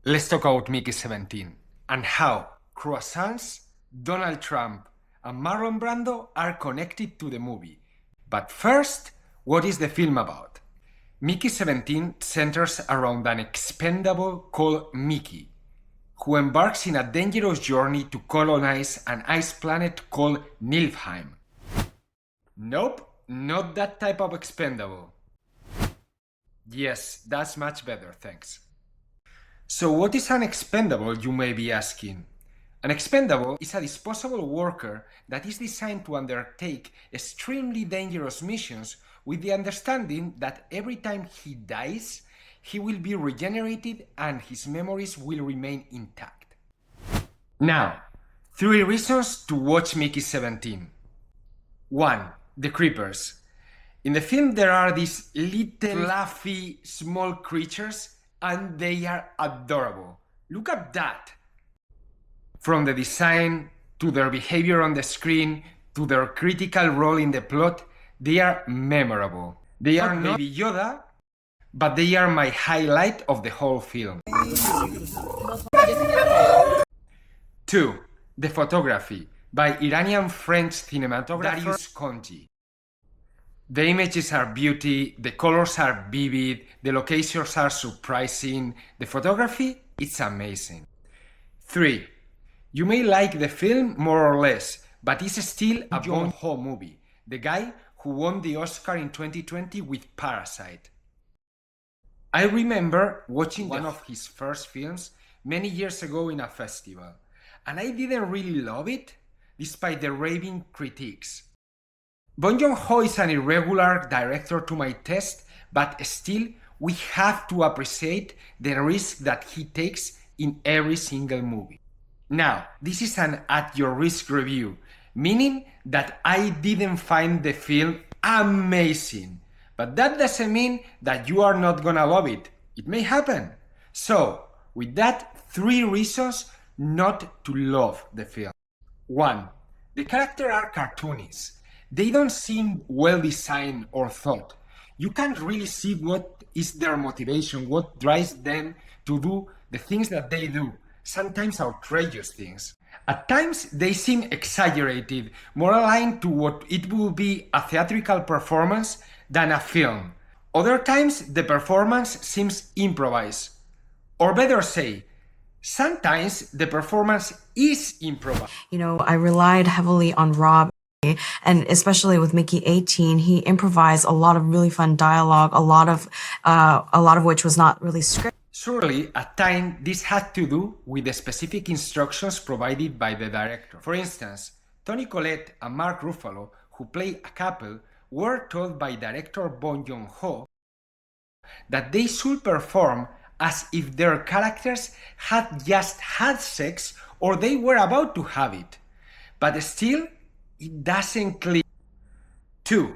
Let's talk about Mickey 17 and how croissants, Donald Trump, and Marlon Brando are connected to the movie. But first, what is the film about? Mickey 17 centers around an expendable called Mickey, who embarks in a dangerous journey to colonize an ice planet called Niflheim. Nope, not that type of expendable. Yes, that's much better, thanks. So what is an expendable, you may be asking? An expendable is a disposable worker that is designed to undertake extremely dangerous missions with the understanding that every time he dies, he will be regenerated and his memories will remain intact. Now, 3 reasons to watch Mickey 17. 1. The creepers. In the film there are these little fluffy small creatures and they are adorable. Look at that! From the design, to their behavior on the screen, to their critical role in the plot, they are memorable. They are not Baby Yoda, but they are my highlight of the whole film. 2. The photography, by Iranian-French cinematographer Darius Khondji. The images are beauty, the colors are vivid, the locations are surprising, the photography, it's amazing. 3. You may like the film more or less, but it's still a Bong Joon Ho movie, the guy who won the Oscar in 2020 with Parasite. I remember watching one of his first films many years ago in a festival, and I didn't really love it, despite the raving critiques. Bong Joon Ho is an irregular director to my taste, but still we have to appreciate the risk that he takes in every single movie. Now, this is an at-your-risk review, meaning that I didn't find the film amazing. But that doesn't mean that you are not gonna love it. It may happen. So, with that, 3 reasons not to love the film. 1. The characters are cartoonish. They don't seem well designed or thought. You can't really see what is their motivation, what drives them to do the things that they do, sometimes outrageous things. At times they seem exaggerated, more aligned to what it would be a theatrical performance than a film. Other times the performance seems improvised. Or better say, sometimes the performance is improvised. You know, I relied heavily on Rob. And especially with Mickey 18, he improvised a lot of really fun dialogue, a lot of which was not really scripted. Surely, at times, this had to do with the specific instructions provided by the director. For instance, Toni Collette and Mark Ruffalo, who play a couple, were told by director Bong Joon Ho that they should perform as if their characters had just had sex or they were about to have it. But still, it doesn't click. 2.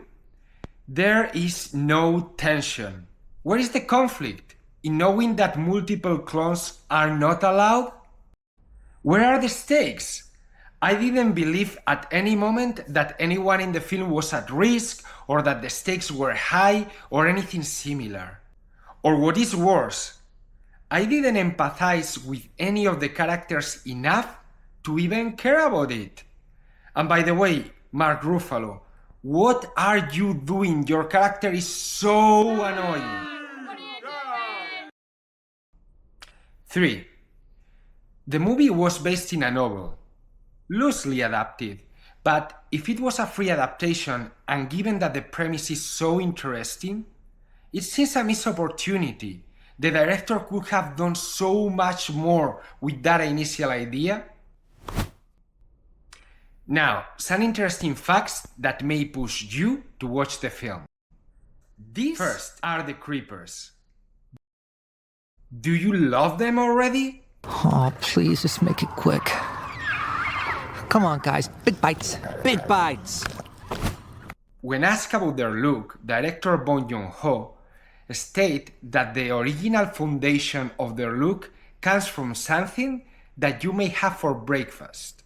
There is no tension. Where is the conflict? In knowing that multiple clones are not allowed? Where are the stakes? I didn't believe at any moment that anyone in the film was at risk or that the stakes were high or anything similar. Or what is worse, I didn't empathize with any of the characters enough to even care about it. And by the way, Mark Ruffalo, what are you doing? Your character is so annoying. 3. The movie was based in a novel, loosely adapted, but if it was a free adaptation and given that the premise is so interesting, it seems a missed opportunity. The director could have done so much more with that initial idea. Now, some interesting facts that may push you to watch the film. These first are the creepers. Do you love them already? Oh, please, just make it quick. Come on, guys. Big bites. Big bites. When asked about their look, director Bong Joon Ho stated that the original foundation of their look comes from something that you may have for breakfast.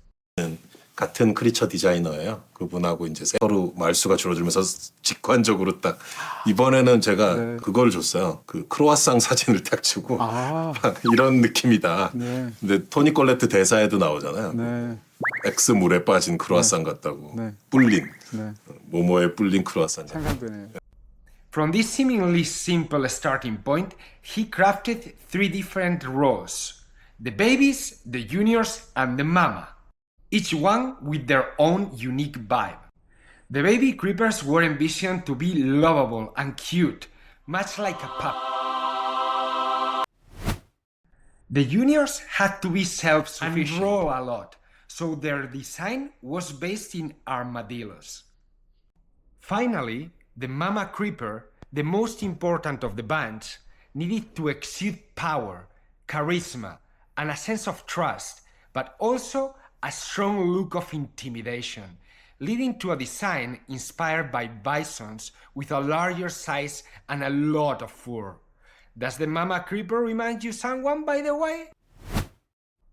같은 크리처 디자이너예요. 그분하고 이제 서로 말수가 줄어들면서 직관적으로 딱 이번에는 제가 네. 그걸 줬어요. 그 크로와상 사진을 딱 주고 아. 막 이런 느낌이다. 네. 근데 토니 콜레트 대사에도 나오잖아요. 네. 엑스 물에 빠진 크로와상 같다고. 네. 불린 네. 모모에 불린 크로와상. 상상되네요. From this seemingly simple starting point, he crafted three different roles: the babies, the juniors, and the mama, each one with their own unique vibe. The baby creepers were envisioned to be lovable and cute, much like a pup. The juniors had to be self-sufficient and grow a lot, so their design was based in armadillos. Finally, the mama creeper, the most important of the bunch, needed to exude power, charisma, and a sense of trust, but also a strong look of intimidation, leading to a design inspired by bisons with a larger size and a lot of fur. Does the mama creeper remind you someone, by the way?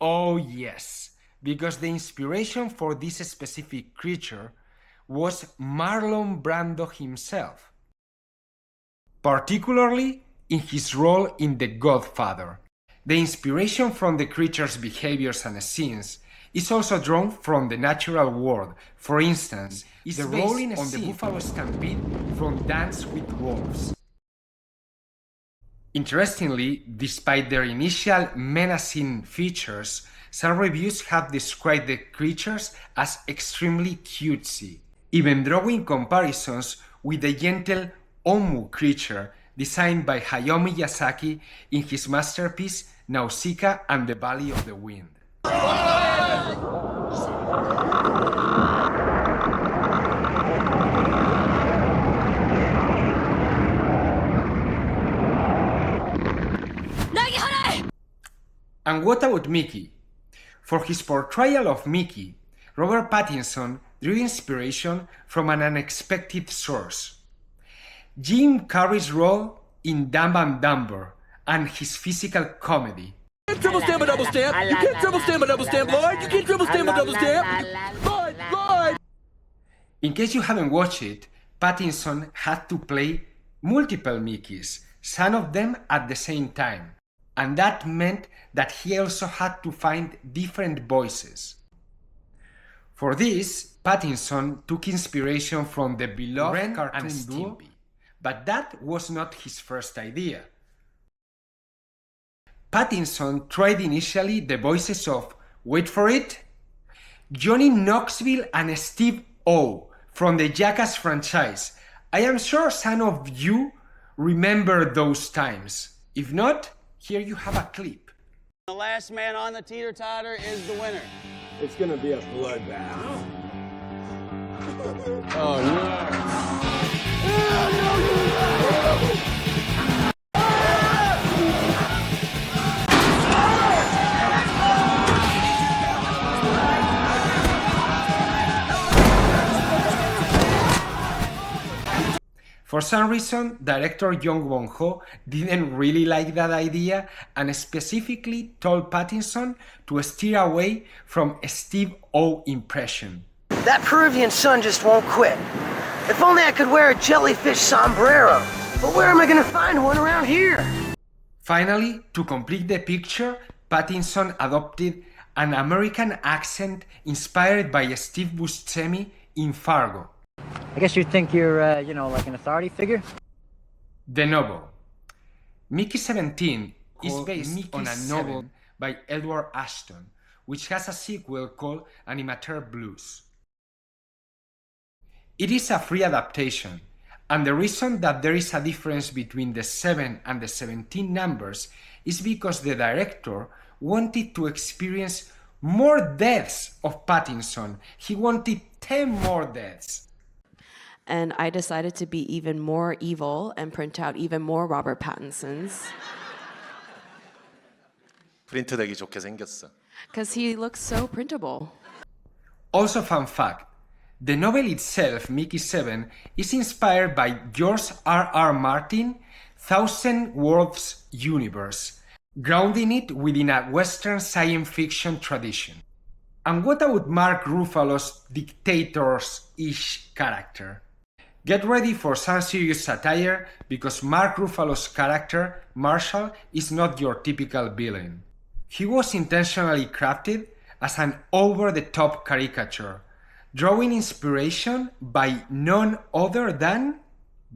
Oh yes, because the inspiration for this specific creature was Marlon Brando himself, particularly in his role in The Godfather. The inspiration from the creature's behaviors and scenes is also drawn from the natural world. For instance, is the rolling on the buffalo stampede from Dance with Wolves. Interestingly, despite their initial menacing features, some reviews have described the creatures as extremely cutesy, even drawing comparisons with the gentle Omu creature designed by Hayao Miyazaki in his masterpiece Nausicaa and the Valley of the Wind. And what about Mickey? For his portrayal of Mickey, Robert Pattinson drew inspiration from an unexpected source: Jim Carrey's role in Dumb and Dumber and his physical comedy. You can't triple stamp a double stamp. You can't triple stamp a double stamp, Lloyd. You can't triple stamp a double stamp. Lloyd. In case you haven't watched it, Pattinson had to play multiple Mickeys, some of them at the same time. And that meant that he also had to find different voices. For this, Pattinson took inspiration from the beloved Ren cartoon and Stimpy, but that was not his first idea. Pattinson tried initially the voices of, wait for it, Johnny Knoxville and Steve O from the Jackass franchise. I am sure some of you remember those times. If not, here you have a clip. The last man on the teeter-totter is the winner. It's gonna be a bloodbath. Oh, no. For some reason, director Bong Ho didn't really like that idea and specifically told Pattinson to steer away from a Steve O impression. That Peruvian sun just won't quit. If only I could wear a jellyfish sombrero. But where am I gonna find one around here? Finally, to complete the picture, Pattinson adopted an American accent inspired by Steve Buscemi in Fargo. I guess you think you're, like an authority figure? De novo. Mickey 17 is based on a novel by Edward Ashton, which has a sequel called Animateur Blues. It is a free adaptation, and the reason that there is a difference between the 7 and the 17 numbers is because the director wanted to experience more deaths of Pattinson. He wanted 10 more deaths. And I decided to be even more evil and print out even more Robert Pattinsons. 프린트되기 좋게 생겼어. Because he looks so printable. Also, fun fact, the novel itself, Mickey 7, is inspired by George R.R. Martin's Thousand Worlds universe, grounding it within a Western science fiction tradition. And what about Mark Ruffalo's dictator's-ish character? Get ready for some serious satire because Mark Ruffalo's character, Marshall, is not your typical villain. He was intentionally crafted as an over-the-top caricature, drawing inspiration by none other than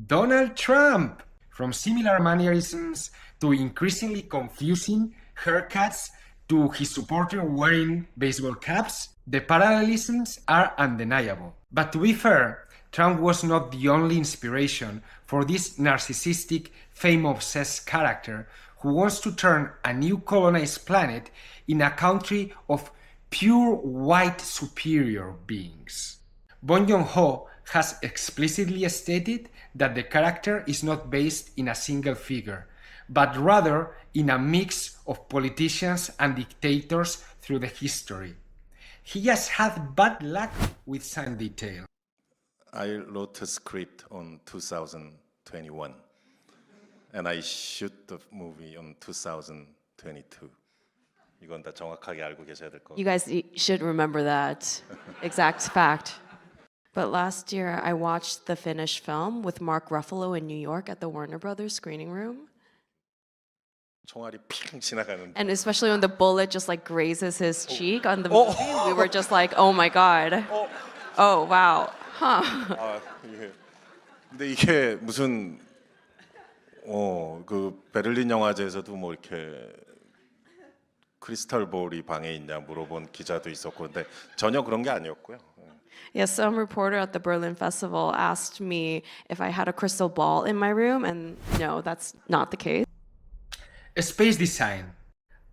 Donald Trump. From similar mannerisms to increasingly confusing haircuts to his supporter wearing baseball caps, the parallelisms are undeniable. But to be fair, Trump was not the only inspiration for this narcissistic, fame-obsessed character who wants to turn a new colonized planet in a country of pure white superior beings. Bong Joon Ho has explicitly stated that the character is not based in a single figure, but rather in a mix of politicians and dictators through the history. He just had bad luck with some detail. I wrote a script on 2021, and I shoot the movie on 2022. 이건 다 정확하게 알고 계셔야 될 것 You 같아요. guys should remember that exact fact. But last year, I watched the finished film with Mark Ruffalo in New York at the Warner Brothers screening room. 총알이 핑 지나가는데. And especially when the bullet just like grazes his cheek on the movie, we were just like, oh my God. Oh, wow. Huh. 아, 근데 이게 무슨 그 베를린 영화제에서도 뭐 이렇게 크리스탈 볼이 방에 있냐 물어본 기자도 있었고 근데 전혀 그런 게 아니었고요. Yes, some reporter at the Berlin Festival asked me if I had a crystal ball in my room, and no, that's not the case. Space design.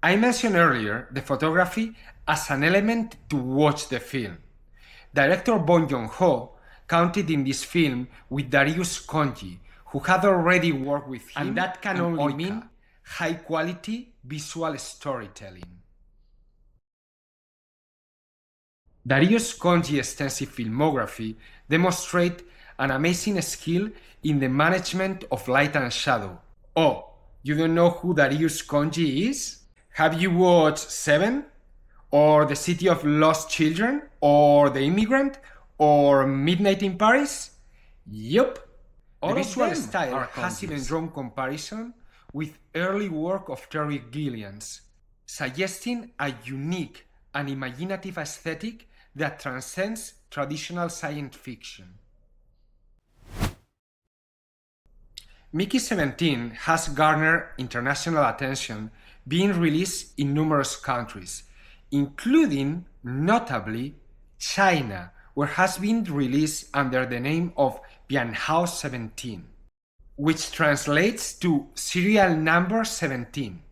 I mentioned earlier the photography as an element to watch the film. Director Bong Joon Ho counted in this film with Darius Khondji, who had already worked with him, and that can only mean high-quality visual storytelling. Darius Khondji's extensive filmography demonstrates an amazing skill in the management of light and shadow. Oh, you don't know who Darius Khondji is? Have you watched Seven? Or The City of Lost Children? Or The Immigrant? Or Midnight in Paris? Yup. The visual style has even drawn comparison with early work of Terry Gilliam's, suggesting a unique and imaginative aesthetic that transcends traditional science fiction. Mickey 17 has garnered international attention, being released in numerous countries, including, notably, China, where it has been released under the name of Bianhao 17, which translates to serial number 17.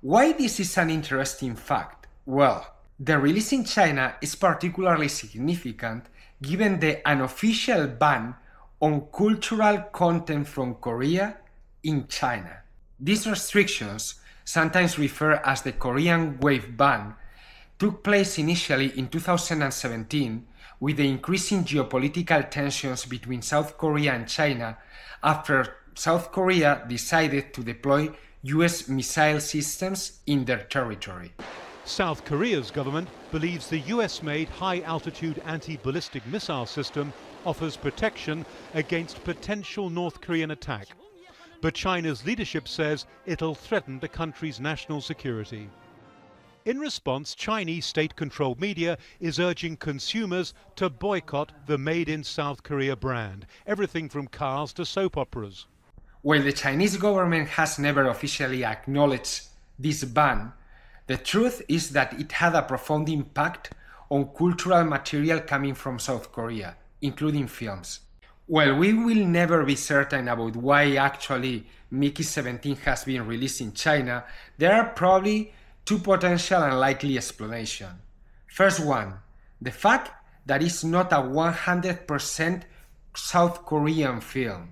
Why this is an interesting fact? Well, the release in China is particularly significant given the unofficial ban on cultural content from Korea in China. These restrictions, sometimes referred as the Korean Wave ban, took place initially in 2017 with the increasing geopolitical tensions between South Korea and China after South Korea decided to deploy US missile systems in their territory. South Korea's government believes the US-made high-altitude anti-ballistic missile system offers protection against potential North Korean attack. But China's leadership says it'll threaten the country's national security. In response, Chinese state-controlled media is urging consumers to boycott the Made in South Korea brand, everything from cars to soap operas. While the Chinese government has never officially acknowledged this ban, the truth is that it had a profound impact on cultural material coming from South Korea, including films. While we will never be certain about why actually Mickey 17 has been released in China, there are probably two potential and likely explanations. First one, the fact that it's not a 100% South Korean film.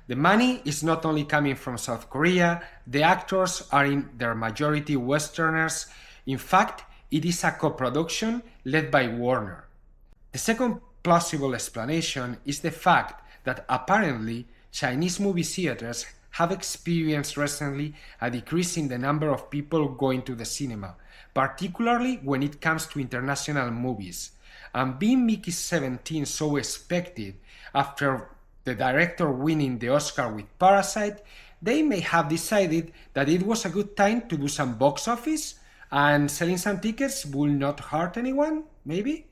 The money is not only coming from South Korea, the actors are in their majority Westerners. In fact, it is a co-production led by Warner. The second plausible explanation is the fact that apparently Chinese movie theaters have experienced recently a decrease in the number of people going to the cinema, particularly when it comes to international movies. And being Mickey 17 so expected after the director winning the Oscar with Parasite, they may have decided that it was a good time to do some box office and selling some tickets will not hurt anyone, maybe?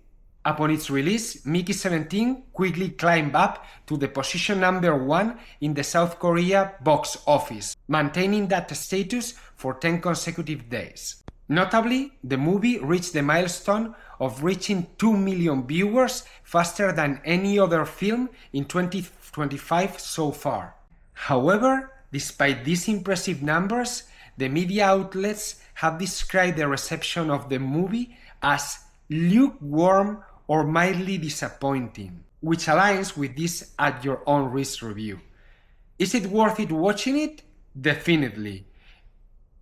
Upon its release, Mickey 17 quickly climbed up to the position number 1 in the South Korea box office, maintaining that status for 10 consecutive days. Notably, the movie reached the milestone of reaching 2 million viewers faster than any other film in 2025 so far. However, despite these impressive numbers, the media outlets have described the reception of the movie as lukewarm or mildly disappointing, which aligns with this At Your Own Risk review. Is it worth it watching it? Definitely.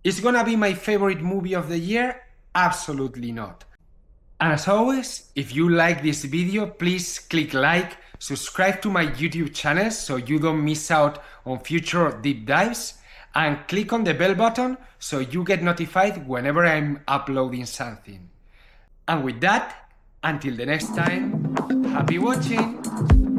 Is it gonna be my favorite movie of the year? Absolutely not. And as always, if you like this video, please click like, subscribe to my YouTube channel so you don't miss out on future deep dives, and click on the bell button so you get notified whenever I'm uploading something. And with that, until the next time, happy watching!